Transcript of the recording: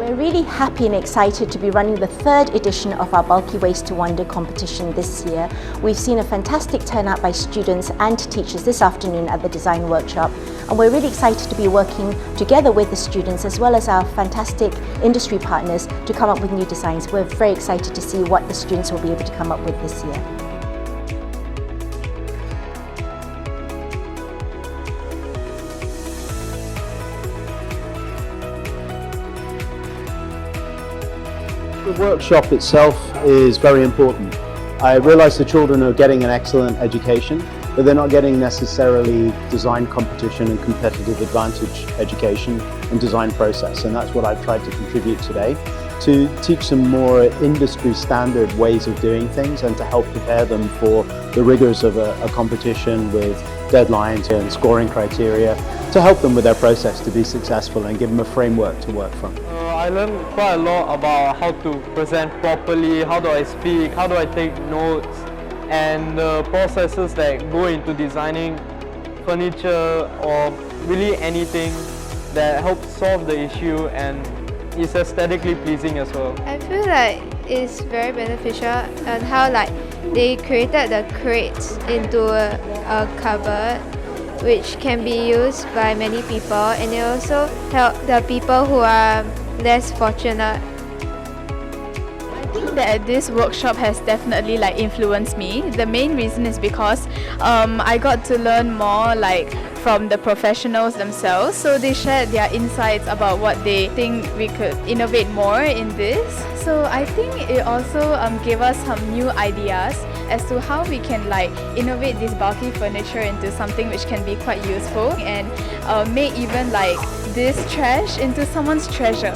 We're really happy and excited to be running the third edition of our Bulky Waste to Wonder competition this year. We've seen a fantastic turnout by students and teachers this afternoon at the design workshop, and we're really excited to be working together with the students as well as our fantastic industry partners to come up with new designs. We're very excited to see what the students will be able to come up with this year. The workshop itself is very important. I realise the children are getting an excellent education, but they're not getting necessarily design competition and competitive advantage education and design process, and that's what I've tried to contribute today, to teach them more industry standard ways of doing things and to help prepare them for the rigours of a competition with deadlines and scoring criteria, to help them with their process to be successful and give them a framework to work from. I learned quite a lot about how to present properly, how do I speak, how do I take notes, and the processes that go into designing furniture or really anything that helps solve the issue and is aesthetically pleasing as well. I feel like it's very beneficial on how they created the crates into a cupboard which can be used by many people, and it also help the people who are less fortunate. I think that this workshop has definitely influenced me. The main reason is because I got to learn more from the professionals themselves. So they shared their insights about what they think we could innovate more in this. So I think it also gave us some new ideas as to how we can innovate this bulky furniture into something which can be quite useful and make even this trash into someone's treasure.